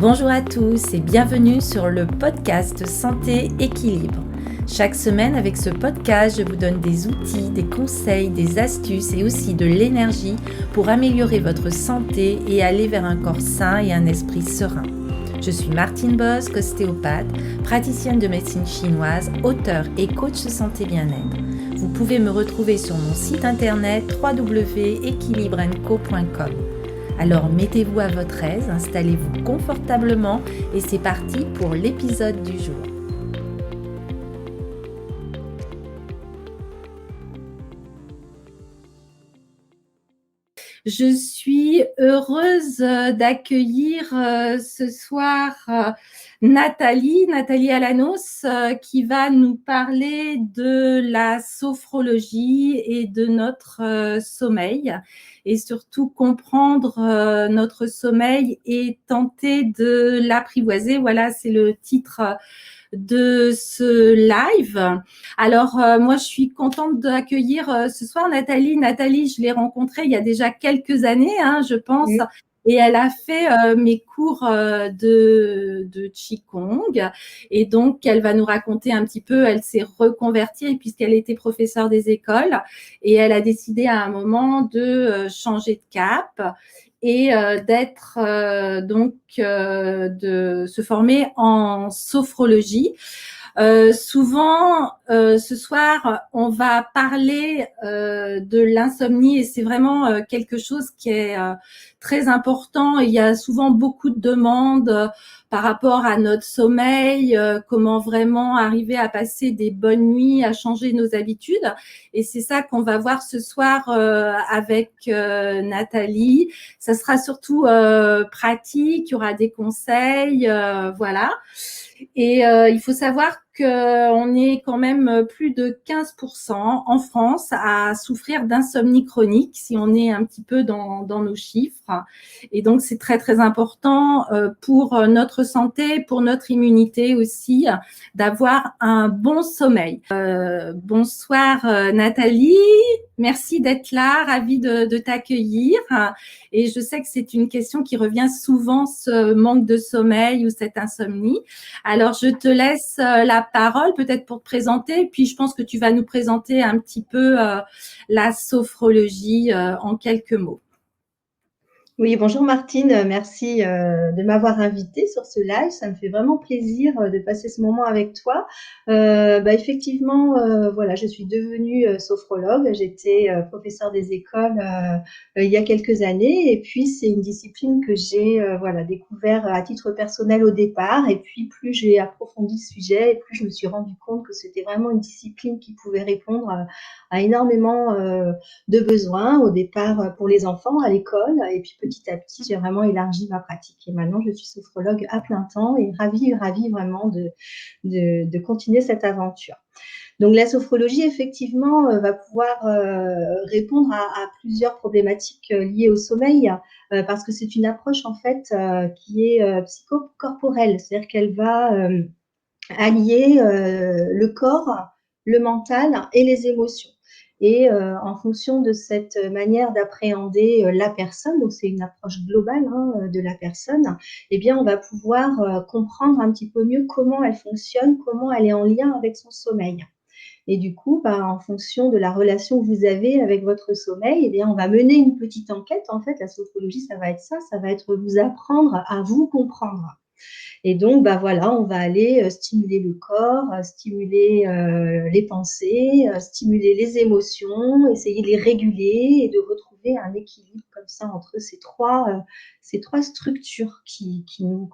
Bonjour à tous et bienvenue sur le podcast Santé Équilibre. Chaque semaine avec ce podcast, je vous donne des outils, des conseils, des astuces et aussi de l'énergie pour améliorer votre santé et aller vers un corps sain et un esprit serein. Je suis Martine Bosc, ostéopathe, praticienne de médecine chinoise, auteure et coach santé bien-être. Vous pouvez me retrouver sur mon site internet www.equilibrenco.com. Alors mettez-vous à votre aise, installez-vous confortablement et c'est parti pour l'épisode du jour. Je suis heureuse d'accueillir ce soir Nathalie Alanos qui va nous parler de la sophrologie et de notre sommeil et surtout comprendre notre sommeil et tenter de l'apprivoiser. Voilà, c'est le titre de ce live. Alors, moi, je suis contente d'accueillir ce soir Nathalie. Nathalie, je l'ai rencontrée il y a déjà quelques années, je pense. Oui. Et elle a fait mes cours de Qigong. Et donc, elle va nous raconter un petit peu, elle s'est reconvertie puisqu'elle était professeure des écoles. Et elle a décidé à un moment de changer de cap et de se former en sophrologie. Souvent, ce soir, on va parler de l'insomnie et c'est vraiment quelque chose qui est très important. Il y a souvent beaucoup de demandes par rapport à notre sommeil, comment vraiment arriver à passer des bonnes nuits, à changer nos habitudes. Et c'est ça qu'on va voir ce soir avec Nathalie. Ça sera surtout pratique, il y aura des conseils, voilà. Et il faut savoir qu'on est quand même plus de 15% en France à souffrir d'insomnie chronique, si on est un petit peu dans nos chiffres. Et donc, c'est très, très important pour notre santé, pour notre immunité aussi, d'avoir un bon sommeil. Bonsoir Nathalie, merci d'être là, ravie de t'accueillir. Et je sais que c'est une question qui revient souvent, ce manque de sommeil ou cette insomnie. Alors, je te laisse la parole peut-être pour te présenter, puis je pense que tu vas nous présenter un petit peu la sophrologie en quelques mots. Oui, bonjour Martine, merci de m'avoir invitée sur ce live, ça me fait vraiment plaisir de passer ce moment avec toi. Effectivement, voilà, je suis devenue sophrologue, j'étais professeure des écoles il y a quelques années et puis c'est une discipline que j'ai découvert à titre personnel au départ et puis plus j'ai approfondi le sujet et plus je me suis rendu compte que c'était vraiment une discipline qui pouvait répondre à énormément de besoins au départ pour les enfants à l'école et puis petit à petit j'ai vraiment élargi ma pratique et maintenant je suis sophrologue à plein temps et ravie vraiment de continuer cette aventure. Donc la sophrologie effectivement va pouvoir répondre à plusieurs problématiques liées au sommeil parce que c'est une approche en fait qui est psychocorporelle, c'est-à-dire qu'elle va allier le corps, le mental et les émotions. Et en fonction de cette manière d'appréhender la personne, donc c'est une approche globale de la personne, eh bien on va pouvoir comprendre un petit peu mieux comment elle fonctionne, comment elle est en lien avec son sommeil. Et du coup, en fonction de la relation que vous avez avec votre sommeil, eh bien on va mener une petite enquête. En fait, la sophrologie, ça va être ça, ça va être vous apprendre à vous comprendre. Et donc, on va aller stimuler le corps, stimuler les pensées, stimuler les émotions, essayer de les réguler et de retrouver un équilibre comme ça entre ces trois structures qui nous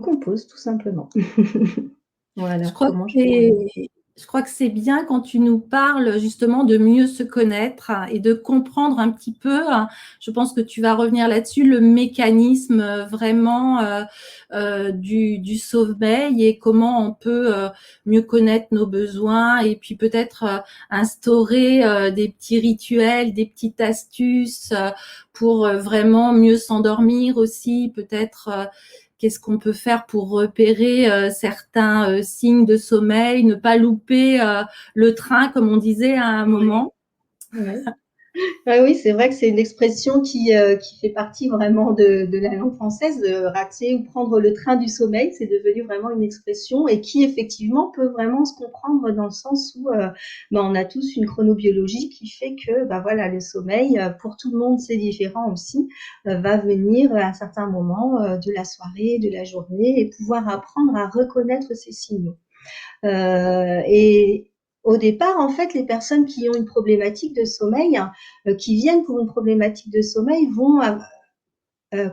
composent tout simplement. Voilà. Je crois que c'est bien quand tu nous parles justement de mieux se connaître et de comprendre un petit peu, je pense que tu vas revenir là-dessus, le mécanisme vraiment du sommeil et comment on peut mieux connaître nos besoins et puis peut-être instaurer des petits rituels, des petites astuces pour vraiment mieux s'endormir aussi, peut-être qu'est-ce qu'on peut faire pour repérer certains signes de sommeil, ne pas louper le train, comme on disait à un moment. Ouais. Ah oui, c'est vrai que c'est une expression qui fait partie vraiment de la langue française, de rater ou prendre le train du sommeil. C'est devenu vraiment une expression et qui effectivement peut vraiment se comprendre dans le sens où on a tous une chronobiologie qui fait que voilà, le sommeil, pour tout le monde, c'est différent aussi, va venir à un certain moment de la soirée, de la journée et pouvoir apprendre à reconnaître ces signaux. Et au départ, en fait, les personnes qui ont une problématique de sommeil, qui viennent pour une problématique de sommeil, vont,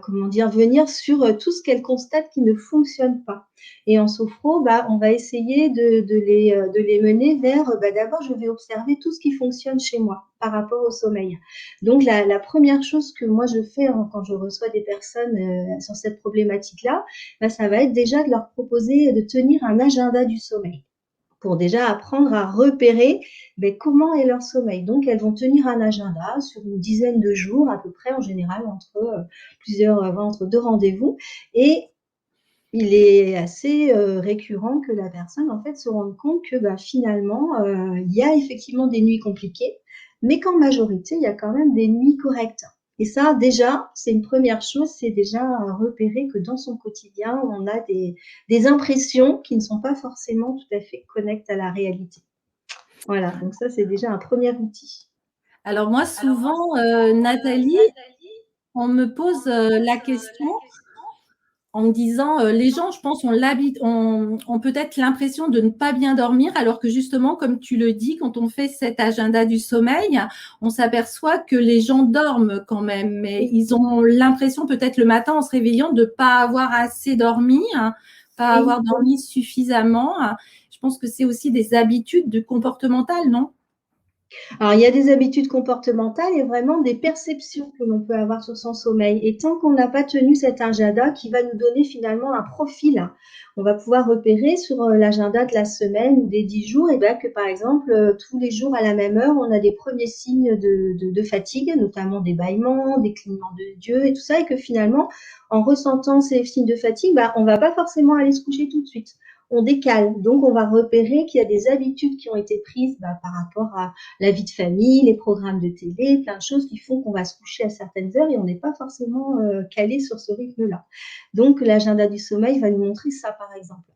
comment dire, venir sur tout ce qu'elles constatent qui ne fonctionne pas. Et en sophro, on va essayer de les mener vers, d'abord, je vais observer tout ce qui fonctionne chez moi par rapport au sommeil. Donc, la première chose que moi je fais quand je reçois des personnes sur cette problématique-là, ça va être déjà de leur proposer de tenir un agenda du sommeil pour déjà apprendre à repérer comment est leur sommeil. Donc, elles vont tenir un agenda sur une dizaine de jours, à peu près, en général, entre deux rendez-vous. Et il est assez récurrent que la personne, en fait, se rende compte que finalement, il y a effectivement des nuits compliquées, mais qu'en majorité, il y a quand même des nuits correctes. Et ça, déjà, c'est une première chose, c'est déjà repérer que dans son quotidien, on a des impressions qui ne sont pas forcément tout à fait connectes à la réalité. Voilà, donc ça, c'est déjà un premier outil. Alors moi, souvent, Nathalie, on me pose la question en me disant, les gens, je pense, ont peut-être l'impression de ne pas bien dormir, alors que justement, comme tu le dis, quand on fait cet agenda du sommeil, on s'aperçoit que les gens dorment quand même, mais ils ont l'impression peut-être le matin en se réveillant de ne pas avoir assez dormi, hein, pas Oui. avoir dormi suffisamment. Je pense que c'est aussi des habitudes comportementales, non? Alors, il y a des habitudes comportementales et vraiment des perceptions que l'on peut avoir sur son sommeil. Et tant qu'on n'a pas tenu cet agenda qui va nous donner finalement un profil, on va pouvoir repérer sur l'agenda de la semaine ou des 10 jours, et que par exemple, tous les jours à la même heure, on a des premiers signes de fatigue, notamment des bâillements, des clignements d'yeux et tout ça, et que finalement, en ressentant ces signes de fatigue, on va pas forcément aller se coucher tout de suite. On décale. Donc, on va repérer qu'il y a des habitudes qui ont été prises par rapport à la vie de famille, les programmes de télé, plein de choses qui font qu'on va se coucher à certaines heures et on n'est pas forcément calé sur ce rythme-là. Donc, l'agenda du sommeil va nous montrer ça, par exemple.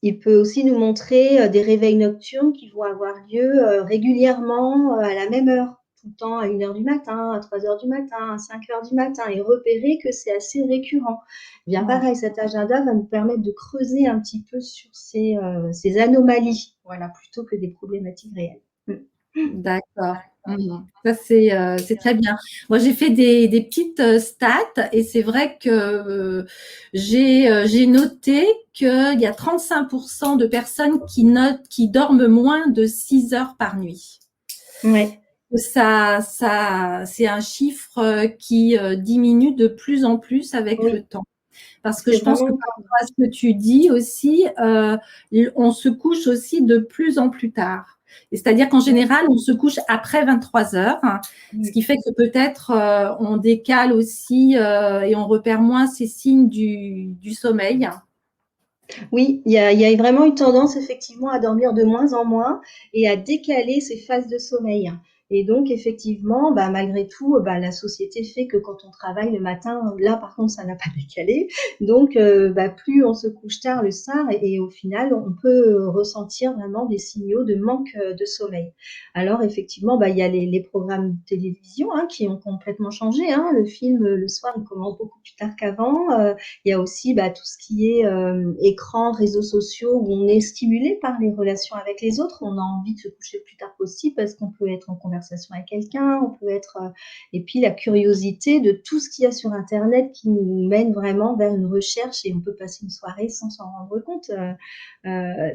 Il peut aussi nous montrer des réveils nocturnes qui vont avoir lieu régulièrement à la même heure, tout le temps à 1h du matin, à 3h du matin, à 5h du matin, et repérer que c'est assez récurrent. Bien pareil, cet agenda va nous permettre de creuser un petit peu sur ces anomalies, voilà, plutôt que des problématiques réelles. D'accord. Ça, c'est très bien. Moi, j'ai fait des petites stats et c'est vrai que j'ai noté qu'il y a 35% de personnes qui dorment moins de 6 heures par nuit. Ouais. C'est un chiffre qui diminue de plus en plus avec Oui, le temps. Parce que c'est je pense que vraiment. par rapport à ce que tu dis aussi, on se couche aussi de plus en plus tard. C'est-à-dire qu'en général, on se couche après 23 heures, hein, ce qui fait que peut-être on décale aussi et on repère moins ces signes du sommeil. Oui, il y a vraiment une tendance effectivement à dormir de moins en moins et à décaler ces phases de sommeil. Et donc effectivement, malgré tout, la société fait que quand on travaille le matin, là par contre, ça n'a pas décalé. Donc plus on se couche tard le soir et au final, on peut ressentir vraiment des signaux de manque de sommeil. Alors effectivement, il y a les programmes de télévision qui ont complètement changé, hein. Le film, le soir, il commence beaucoup plus tard qu'avant. Il y a aussi tout ce qui est écran, réseaux sociaux, où on est stimulé par les relations avec les autres. On a envie de se coucher le plus tard possible parce qu'on peut être en conversation avec quelqu'un, on peut être... et puis la curiosité de tout ce qu'il y a sur Internet qui nous mène vraiment vers une recherche et on peut passer une soirée sans s'en rendre compte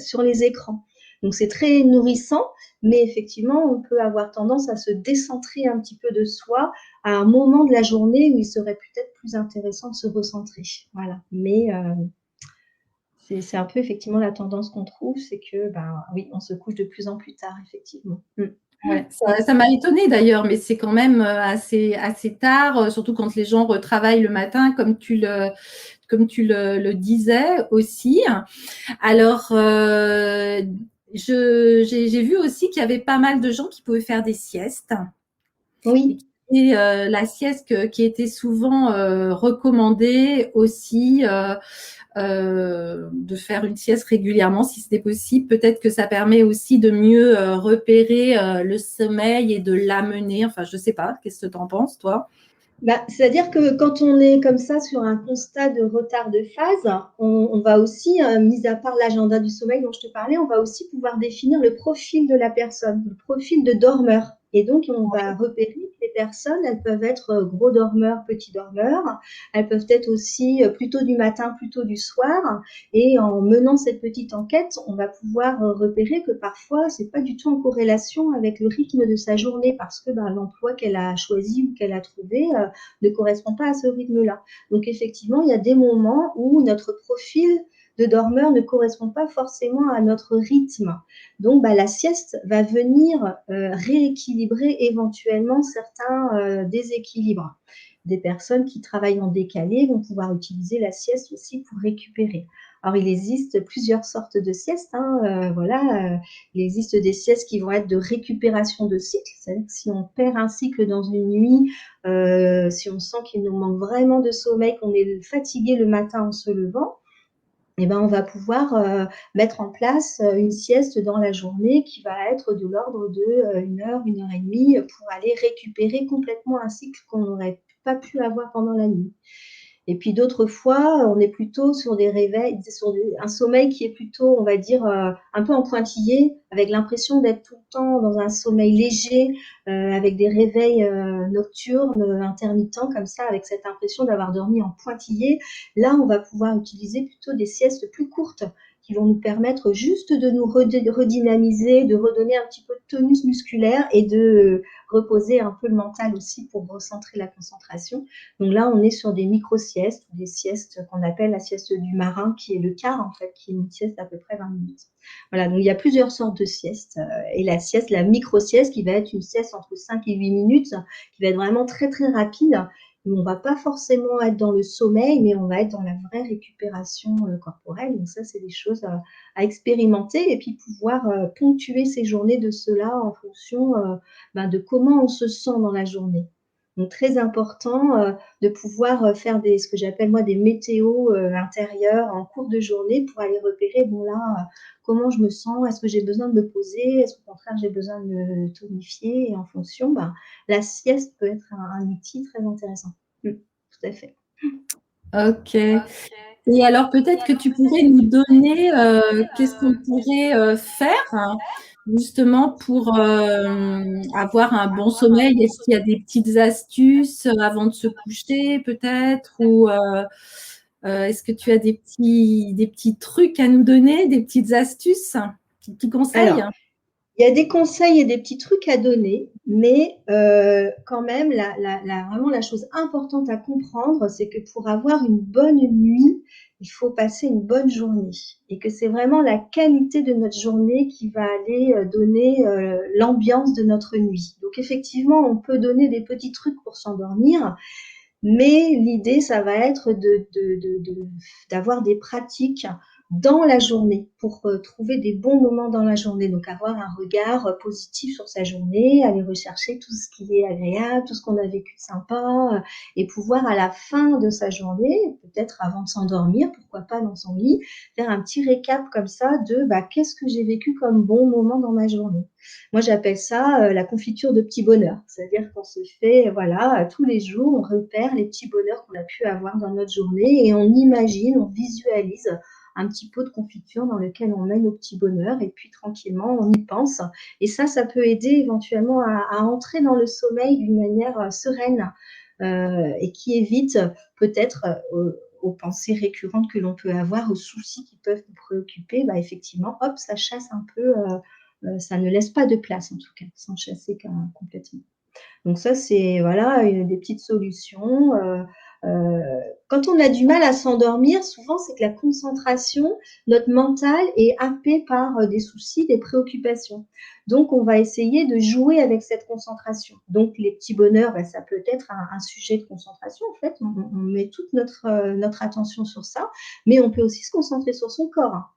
sur les écrans. Donc c'est très nourrissant, mais effectivement, on peut avoir tendance à se décentrer un petit peu de soi à un moment de la journée où il serait peut-être plus intéressant de se recentrer. Voilà. Mais c'est un peu effectivement la tendance qu'on trouve, c'est que oui, on se couche de plus en plus tard, effectivement. Ouais, ça m'a étonnée d'ailleurs, mais c'est quand même assez tard, surtout quand les gens retravaillent le matin, comme tu le disais aussi. Alors, j'ai vu aussi qu'il y avait pas mal de gens qui pouvaient faire des siestes. Oui. Et la sieste qui était souvent recommandée aussi, de faire une sieste régulièrement si c'était possible. Peut-être que ça permet aussi de mieux repérer le sommeil et de l'amener. Enfin, je sais pas, qu'est-ce que tu en penses, toi? Bah, c'est-à-dire que quand on est comme ça sur un constat de retard de phase, on va aussi, mis à part l'agenda du sommeil dont je te parlais, on va aussi pouvoir définir le profil de la personne, le profil de dormeur. Et donc, on va repérer que les personnes, elles peuvent être gros dormeurs, petits dormeurs. Elles peuvent être aussi plutôt du matin, plutôt du soir. Et en menant cette petite enquête, on va pouvoir repérer que parfois, c'est pas du tout en corrélation avec le rythme de sa journée parce que l'emploi qu'elle a choisi ou qu'elle a trouvé ne correspond pas à ce rythme-là. Donc effectivement, il y a des moments où notre profil de dormeur ne correspond pas forcément à notre rythme. Donc la sieste va venir rééquilibrer éventuellement certains déséquilibres. Des personnes qui travaillent en décalé vont pouvoir utiliser la sieste aussi pour récupérer. Alors, il existe plusieurs sortes de siestes. Il existe des siestes qui vont être de récupération de cycle. C'est-à-dire que si on perd un cycle dans une nuit, si on sent qu'il nous manque vraiment de sommeil, qu'on est fatigué le matin en se levant, eh ben, on va pouvoir mettre en place une sieste dans la journée qui va être de l'ordre de 1 heure et demie pour aller récupérer complètement un cycle qu'on n'aurait pas pu avoir pendant la nuit. Et puis d'autres fois, on est plutôt sur des réveils, sur un sommeil qui est plutôt, on va dire, un peu en pointillé, avec l'impression d'être tout le temps dans un sommeil léger, avec des réveils nocturnes, intermittents, comme ça, avec cette impression d'avoir dormi en pointillé. Là, on va pouvoir utiliser plutôt des siestes plus courtes qui vont nous permettre juste de nous redynamiser, de redonner un petit peu de tonus musculaire et de reposer un peu le mental aussi pour recentrer la concentration. Donc là, on est sur des micro-siestes, des siestes qu'on appelle la sieste du marin, qui est le quart en fait, qui est une sieste d'à peu près 20 minutes. Voilà, donc il y a plusieurs sortes de siestes. Et la sieste, la micro-sieste, qui va être une sieste entre 5 et 8 minutes, qui va être vraiment très très rapide. On ne va pas forcément être dans le sommeil, mais on va être dans la vraie récupération corporelle. Donc ça, c'est des choses à expérimenter et puis pouvoir ponctuer ces journées de cela en fonction de comment on se sent dans la journée. Donc très important de pouvoir faire ce que j'appelle moi des météos intérieurs en cours de journée pour aller repérer, bon là, comment je me sens, est-ce que j'ai besoin de me poser, est-ce qu'au contraire j'ai besoin de me tonifier et en fonction, la sieste peut être un outil très intéressant. Tout à fait. Ok. Et alors, peut-être que tu pourrais nous donner qu'est-ce qu'on pourrait faire justement pour avoir un bon sommeil. Est-ce qu'il y a des petites astuces avant de se coucher, peut-être, ou est-ce que tu as des petits trucs à nous donner, des petites astuces, des petits conseils? Alors, il y a des conseils et des petits trucs à donner, mais quand même, vraiment la chose importante à comprendre, c'est que pour avoir une bonne nuit, il faut passer une bonne journée et que c'est vraiment la qualité de notre journée qui va aller donner l'ambiance de notre nuit. Donc effectivement, on peut donner des petits trucs pour s'endormir, mais l'idée, ça va être d'avoir des pratiques dans la journée pour trouver des bons moments dans la journée. Donc, avoir un regard positif sur sa journée, aller rechercher tout ce qui est agréable, tout ce qu'on a vécu de sympa et pouvoir à la fin de sa journée, peut-être avant de s'endormir, pourquoi pas dans son lit, faire un petit récap comme ça de qu'est-ce que j'ai vécu comme bon moment dans ma journée. Moi, j'appelle ça la confiture de petits bonheurs. C'est-à-dire qu'on se fait, voilà, tous les jours, on repère les petits bonheurs qu'on a pu avoir dans notre journée et on imagine, on visualise un petit pot de confiture dans lequel on met nos petits bonheurs et puis tranquillement, on y pense. Et ça peut aider éventuellement à entrer dans le sommeil d'une manière sereine et qui évite peut-être aux pensées récurrentes que l'on peut avoir, aux soucis qui peuvent nous préoccuper, effectivement, hop, ça chasse un peu ça ne laisse pas de place, en tout cas, sans chasser complètement. Donc ça, c'est voilà, des petites solutions. Quand on a du mal à s'endormir, souvent, c'est que la concentration, notre mental est happé par des soucis, des préoccupations. Donc, on va essayer de jouer avec cette concentration. Donc, les petits bonheurs, ça peut être un sujet de concentration. En fait, on met toute notre attention sur ça, mais on peut aussi se concentrer sur son corps.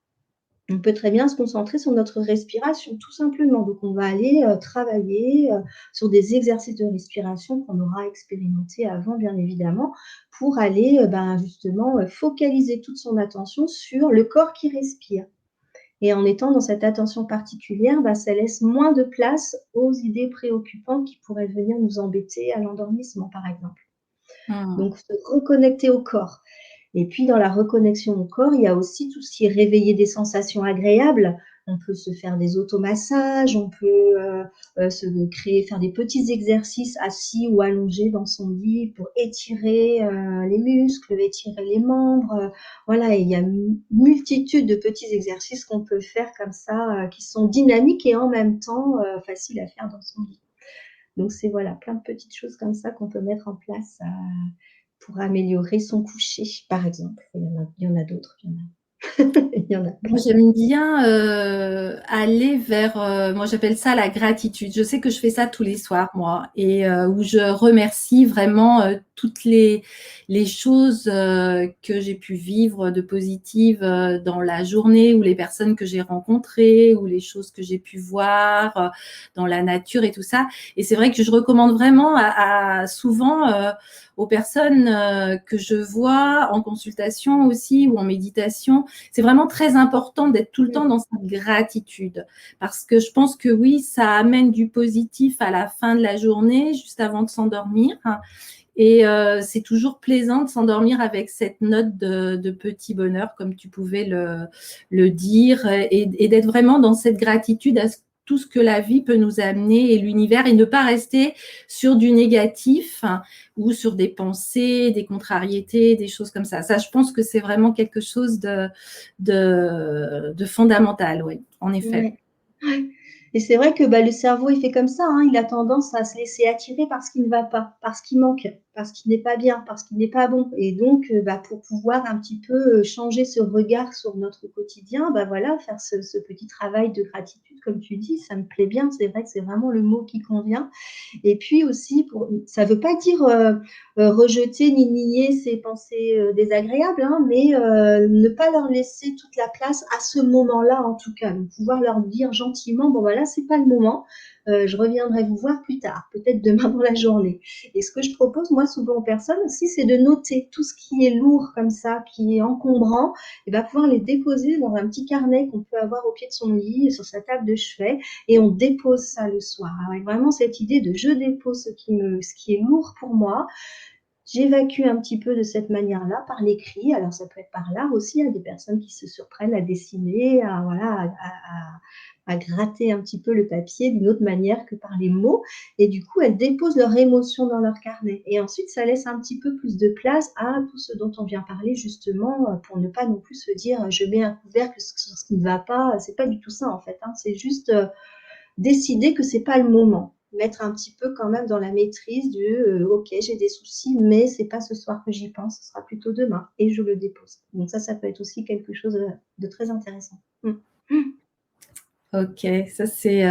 On peut très bien se concentrer sur notre respiration, tout simplement. Donc, on va aller travailler sur des exercices de respiration qu'on aura expérimentés avant, bien évidemment, pour aller justement focaliser toute son attention sur le corps qui respire. Et en étant dans cette attention particulière, ça laisse moins de place aux idées préoccupantes qui pourraient venir nous embêter à l'endormissement, par exemple. Mmh. Donc, se reconnecter au corps. Et puis dans la reconnexion au corps, il y a aussi tout ce qui est réveiller des sensations agréables. On peut se faire des automassages, on peut faire des petits exercices assis ou allongés dans son lit pour étirer les muscles, étirer les membres. Voilà, et il y a une multitude de petits exercices qu'on peut faire comme ça, qui sont dynamiques et en même temps faciles à faire dans son lit. Donc c'est voilà, plein de petites choses comme ça qu'on peut mettre en place pour améliorer son coucher, par exemple. Il y en a d'autres, il y en a Moi, plein. j'aime bien aller vers, moi j'appelle ça la gratitude. Je sais que je fais ça tous les soirs, moi, et où je remercie vraiment toutes les choses que j'ai pu vivre de positives dans la journée, ou les personnes que j'ai rencontrées, ou les choses que j'ai pu voir dans la nature et tout ça. Et c'est vrai que je recommande vraiment souvent aux personnes que je vois en consultation aussi ou en méditation. C'est vraiment très important d'être tout le temps dans cette gratitude, parce que je pense que oui, ça amène du positif à la fin de la journée, juste avant de s'endormir. Et c'est toujours plaisant de s'endormir avec cette note de petit bonheur, comme tu pouvais le dire, et d'être vraiment dans cette gratitude à tout ce que la vie peut nous amener et l'univers, et ne pas rester sur du négatif ou sur des pensées, des contrariétés, des choses comme ça. Ça, je pense que c'est vraiment quelque chose de fondamental, oui, en effet. Ouais. Ouais. Et c'est vrai que le cerveau, il fait comme ça, hein, il a tendance à se laisser attirer par ce qui ne va pas, par ce qui manque, par ce qui n'est pas bien, par ce qui n'est pas bon. Et donc, pour pouvoir un petit peu changer ce regard sur notre quotidien, voilà, faire ce petit travail de gratitude, comme tu dis, ça me plaît bien. C'est vrai que c'est vraiment le mot qui convient. Et puis aussi, ça ne veut pas dire rejeter ni nier ces pensées désagréables, hein, mais ne pas leur laisser toute la place à ce moment-là, en tout cas. Donc, pouvoir leur dire gentiment, bon, voilà, c'est pas le moment. Je reviendrai vous voir plus tard, peut-être demain dans la journée. Et ce que je propose, moi, souvent aux personnes aussi, c'est de noter tout ce qui est lourd comme ça, qui est encombrant, et pouvoir les déposer dans un petit carnet qu'on peut avoir au pied de son lit, sur sa table de chevet, et on dépose ça le soir. Avec vraiment cette idée de je dépose ce qui est lourd pour moi. J'évacue un petit peu de cette manière-là, par l'écrit. Alors, ça peut être par l'art aussi. Il y a des personnes qui se surprennent à dessiner, à gratter un petit peu le papier d'une autre manière que par les mots. Et du coup, elles déposent leurs émotions dans leur carnet. Et ensuite, ça laisse un petit peu plus de place à tout ce dont on vient parler, justement, pour ne pas non plus se dire je mets un couvercle sur ce qui ne va pas. C'est pas du tout ça, en fait, hein. C'est juste décider que c'est pas le moment. Mettre un petit peu quand même dans la maîtrise ok, j'ai des soucis, mais c'est pas ce soir que j'y pense, ce sera plutôt demain et je le dépose. Donc ça peut être aussi quelque chose de très intéressant. Ok, ça c'est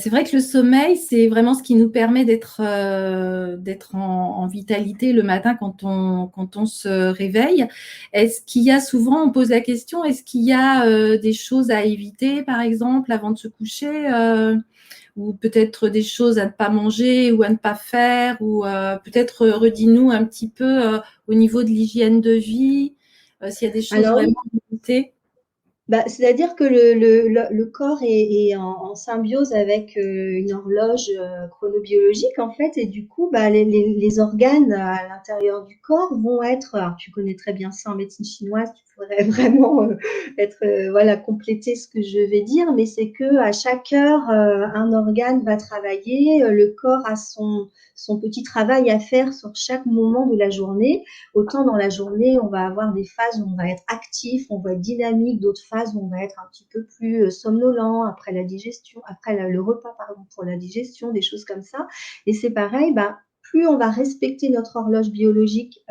vrai que le sommeil, c'est vraiment ce qui nous permet d'être en vitalité le matin quand on se réveille. Est-ce qu'il y a souvent, on pose la question, est-ce qu'il y a des choses à éviter, par exemple, avant de se coucher, ou peut-être des choses à ne pas manger ou à ne pas faire, ou peut-être redis-nous un petit peu au niveau de l'hygiène de vie, s'il y a des choses Alors oui, vraiment à éviter. c'est-à-dire que le corps est en symbiose avec une horloge chronobiologique, en fait, et du coup, les organes à l'intérieur du corps vont être, alors tu connais très bien ça en médecine chinoise, tu pourrais vraiment voilà, compléter ce que je vais dire, mais c'est que à chaque heure, un organe va travailler, le corps a son petit travail à faire sur chaque moment de la journée. Autant dans la journée, on va avoir des phases où on va être actif, on va être dynamique, d'autres phases où on va être un petit peu plus somnolent après la digestion, après le repas, pardon, pour la digestion, des choses comme ça. Et c'est pareil, plus on va respecter notre horloge biologique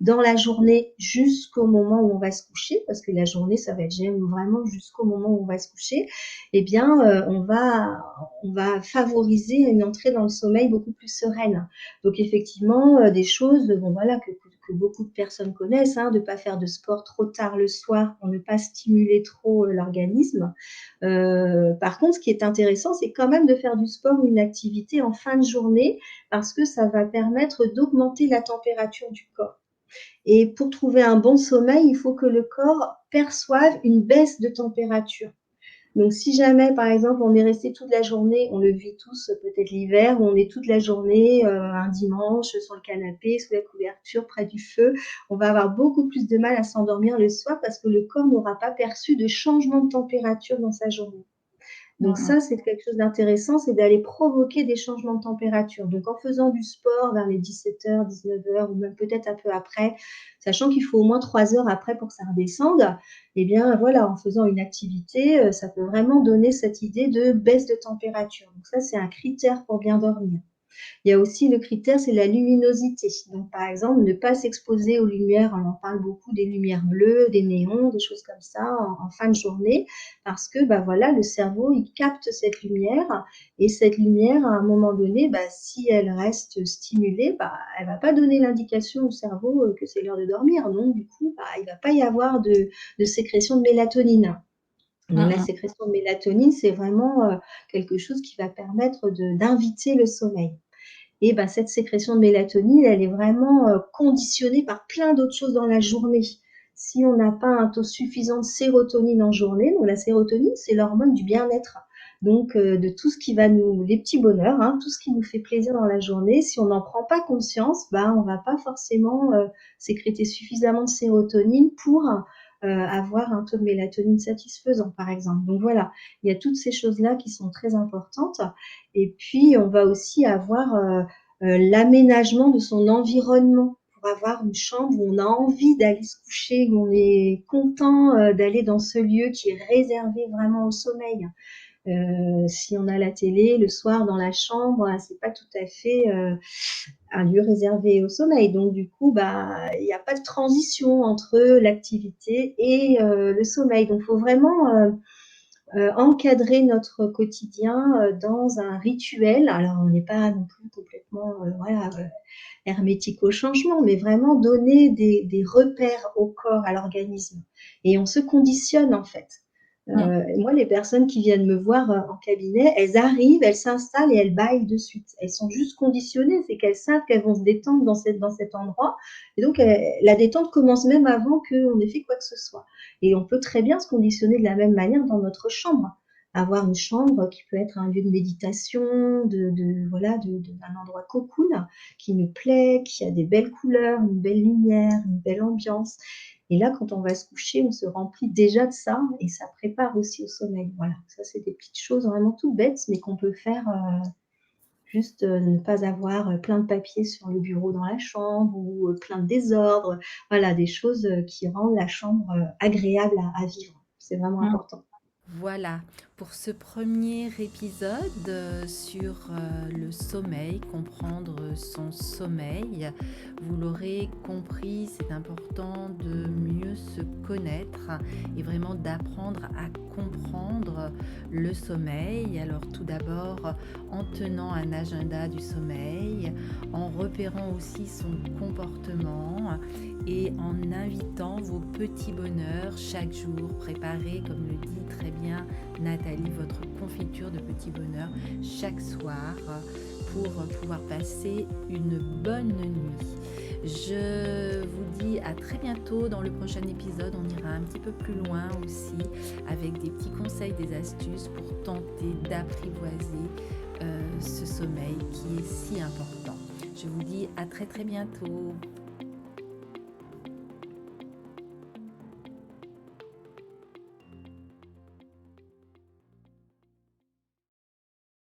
dans la journée jusqu'au moment où on va se coucher, parce que la journée, ça va être vraiment jusqu'au moment où on va se coucher, eh bien, on va favoriser une entrée dans le sommeil beaucoup plus sereine. Donc, effectivement, des choses, bon, voilà, que beaucoup de personnes connaissent, hein, de ne pas faire de sport trop tard le soir pour ne pas stimuler trop l'organisme. Par contre, ce qui est intéressant, c'est quand même de faire du sport ou une activité en fin de journée parce que ça va permettre d'augmenter la température du corps. Et pour trouver un bon sommeil, il faut que le corps perçoive une baisse de température. Donc, si jamais, par exemple, on est resté toute la journée, on le vit tous, peut-être l'hiver, où on est toute la journée, un dimanche, sur le canapé, sous la couverture, près du feu, on va avoir beaucoup plus de mal à s'endormir le soir parce que le corps n'aura pas perçu de changement de température dans sa journée. Donc ça, c'est quelque chose d'intéressant, c'est d'aller provoquer des changements de température. Donc en faisant du sport vers les 17h, 19h ou même peut-être un peu après, sachant qu'il faut au moins 3 heures après pour que ça redescende, eh bien voilà, en faisant une activité, ça peut vraiment donner cette idée de baisse de température. Donc ça, c'est un critère pour bien dormir. Il y a aussi le critère, c'est la luminosité. Donc, par exemple, ne pas s'exposer aux lumières, on en parle beaucoup des lumières bleues, des néons, des choses comme ça en fin de journée, parce que voilà, le cerveau, il capte cette lumière et cette lumière, à un moment donné, si elle reste stimulée, elle va pas donner l'indication au cerveau que c'est l'heure de dormir. Donc, du coup, il va pas y avoir de sécrétion de mélatonine. Donc, la sécrétion de mélatonine, c'est vraiment quelque chose qui va permettre d'inviter le sommeil. Et cette sécrétion de mélatonine, elle est vraiment conditionnée par plein d'autres choses dans la journée. Si on n'a pas un taux suffisant de sérotonine en journée, donc la sérotonine, c'est l'hormone du bien-être. Donc, de tout ce qui va les petits bonheurs, hein, tout ce qui nous fait plaisir dans la journée, si on n'en prend pas conscience, on va pas forcément sécréter suffisamment de sérotonine pour avoir un taux de mélatonine satisfaisant, par exemple. Donc voilà, il y a toutes ces choses-là qui sont très importantes. Et puis, on va aussi avoir l'aménagement de son environnement pour avoir une chambre où on a envie d'aller se coucher, où on est content d'aller dans ce lieu qui est réservé vraiment au sommeil. Si on a la télé le soir dans la chambre, c'est pas tout à fait un lieu réservé au sommeil. Donc du coup, il n'y a pas de transition entre l'activité et le sommeil. Donc il faut vraiment encadrer notre quotidien dans un rituel. Alors on n'est pas non plus complètement hermétique au changement, mais vraiment donner des repères au corps, à l'organisme. Et on se conditionne en fait. Moi, les personnes qui viennent me voir en cabinet, elles arrivent, elles s'installent et elles baillent de suite. Elles sont juste conditionnées, c'est qu'elles savent qu'elles vont se détendre dans cet endroit. Et donc, la détente commence même avant qu'on ait fait quoi que ce soit. Et on peut très bien se conditionner de la même manière dans notre chambre. Avoir une chambre qui peut être un lieu de méditation, d'un endroit cocoon qui nous plaît, qui a des belles couleurs, une belle lumière, une belle ambiance. Et là, quand on va se coucher, on se remplit déjà de ça et ça prépare aussi au sommeil. Voilà, ça, c'est des petites choses vraiment toutes bêtes, mais qu'on peut faire juste ne pas avoir plein de papiers sur le bureau dans la chambre ou plein de désordre. Voilà, des choses qui rendent la chambre agréable à vivre. C'est vraiment important. Voilà, pour ce premier épisode sur le sommeil, comprendre son sommeil, vous l'aurez compris, c'est important de mieux se connaître et vraiment d'apprendre à comprendre le sommeil. Alors tout d'abord, en tenant un agenda du sommeil, en repérant aussi son comportement et en invitant vos petits bonheurs chaque jour, préparez, comme le dit très bien Nathalie, votre confiture de petits bonheurs chaque soir pour pouvoir passer une bonne nuit. Je vous dis à très bientôt dans le prochain épisode. On ira un petit peu plus loin aussi avec des petits conseils, des astuces pour tenter d'apprivoiser ce sommeil qui est si important. Je vous dis à très très bientôt.